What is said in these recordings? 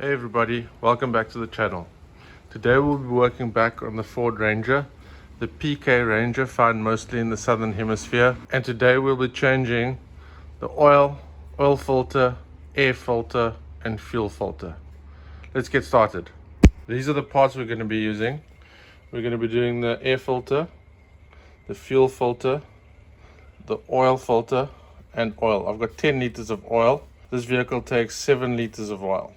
Hey everybody, welcome back to the channel. Today we'll be working back on the Ford Ranger, the PK Ranger found mostly in the southern hemisphere. And today we'll be changing the oil filter, air filter and fuel filter. Let's get started. These are the parts we're going to be using. We're going to be doing the air filter, the fuel filter, the oil filter and oil. I've got 10 liters of oil. This vehicle takes 7 liters of oil.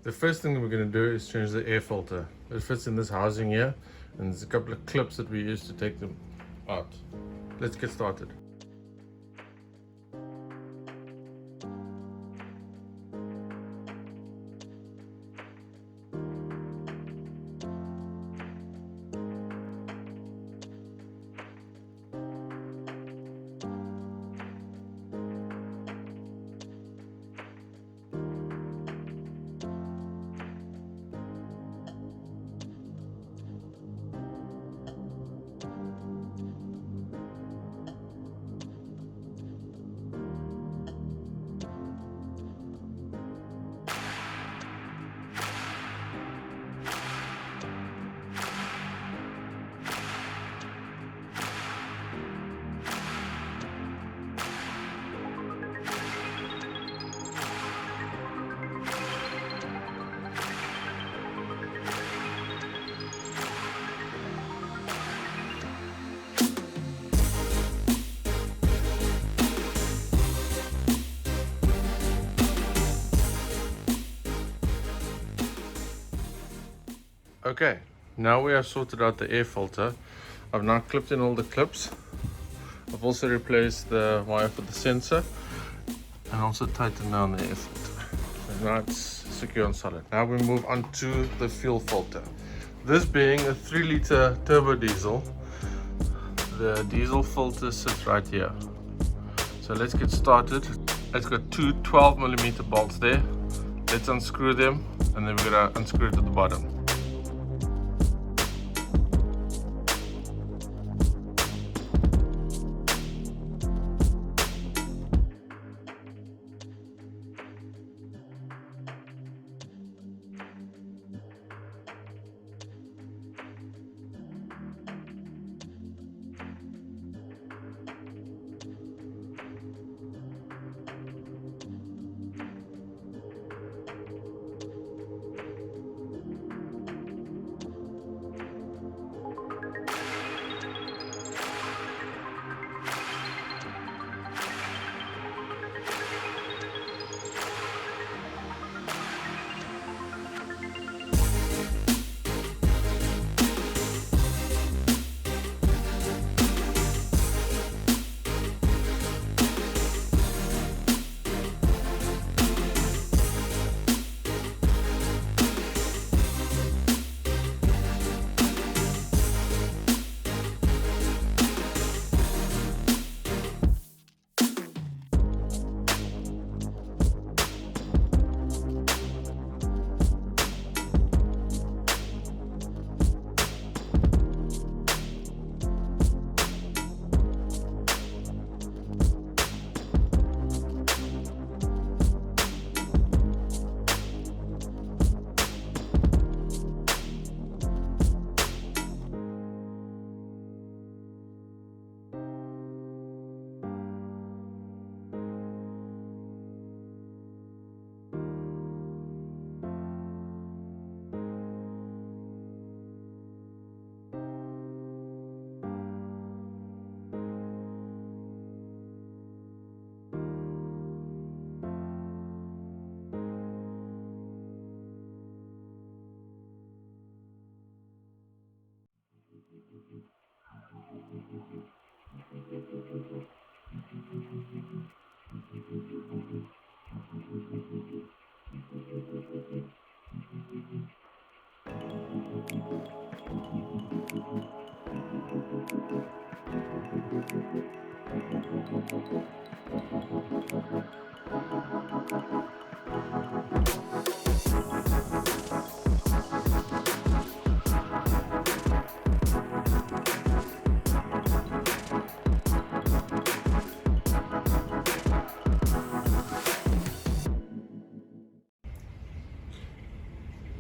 The first thing that we're going to do is change the air filter. It fits in this housing here, and there's a couple of clips that we use to take them out. Let's get started. Okay, now we have sorted out the air filter. I've now clipped in all the clips. I've also replaced the wire for the sensor and also tightened down the air filter. So now it's secure and solid. Now we move on to the fuel filter. This being a 3-liter turbo diesel, the diesel filter sits right here. So let's get started. It's got two 12mm bolts there. Let's unscrew them and then we're going to unscrew it at the bottom.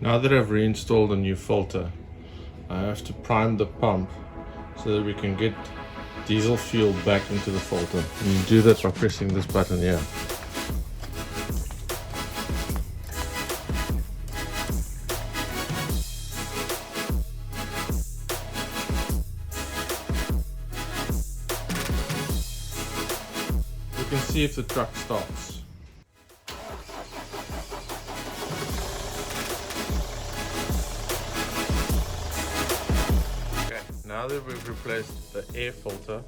Now that I've reinstalled a new filter, I have to prime the pump so that we can get diesel fuel back into the filter. And you do that by pressing this button here. You can see if the truck starts. Now that we've replaced the air filter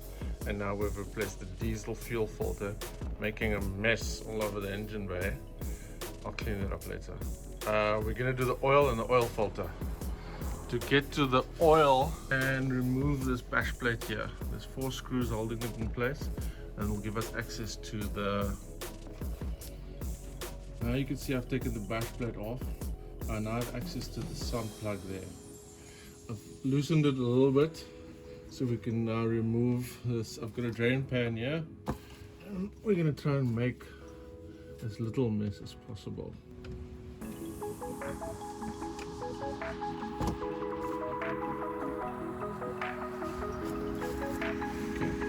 and now we've replaced the diesel fuel filter, making a mess all over the engine bay. I'll clean it up later. We're going to do the oil and the oil filter. To get to the oil and remove this bash plate here, there's 4 screws holding it in place and will give us access to the... Now you can see I've taken the bash plate off. I now have access to the sun plug there. I've loosened it a little bit so we can now remove this. I've got a drain pan here and we're going to try and make as little mess as possible. Okay,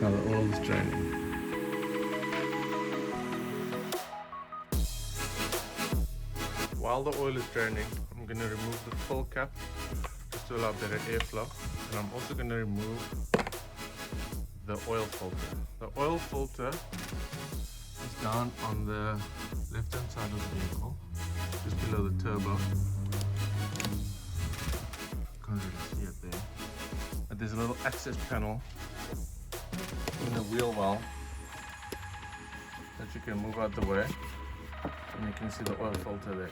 now the oil is draining. While the oil is draining, I'm going to remove the fill cap to allow better airflow, and I'm also going to remove the oil filter. The oil filter is down on the left hand side of the vehicle, just below the turbo. Can't really see it there. But there's a little access panel in the wheel well that you can move out the way, and you can see the oil filter there.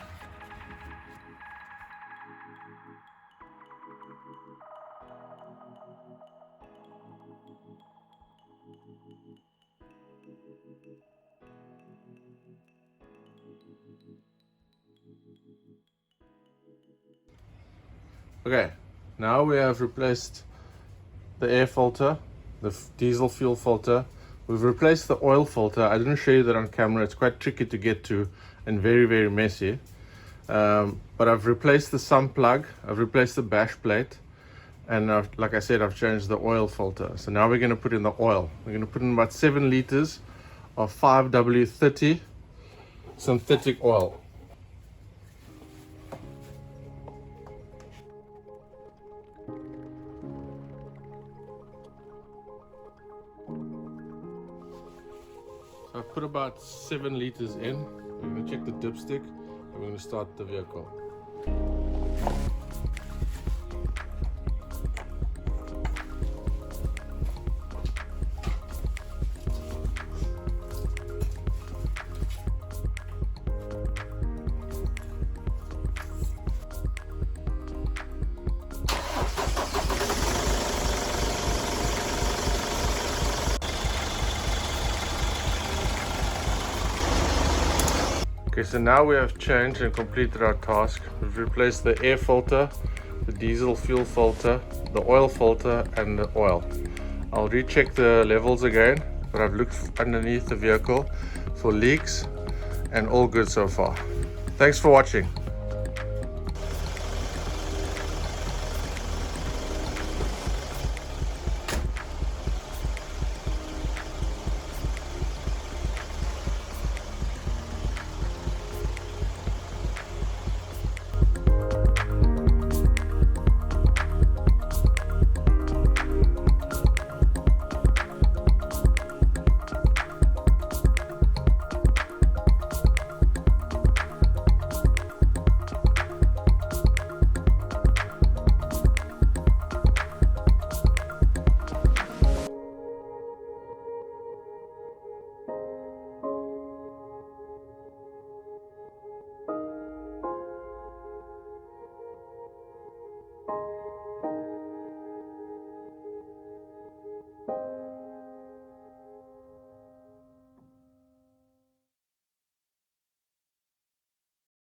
Okay, now we have replaced the air filter, the diesel fuel filter. We've replaced the oil filter. I didn't show you that on camera. It's quite tricky to get to and very, very messy. But I've replaced the sun plug, I've replaced the bash plate, and like I said, I've changed the oil filter. So now we're going to put in the oil. We're going to put in about 7 liters of 5W30 synthetic oil. So I've put about 7 liters in. We're going to check the dipstick and we're going to start the vehicle. Okay, so now we have changed and completed our task. We've replaced the air filter, the diesel fuel filter, the oil filter, and the oil. I'll recheck the levels again, but I've looked underneath the vehicle for leaks and all good so far. Thanks for watching.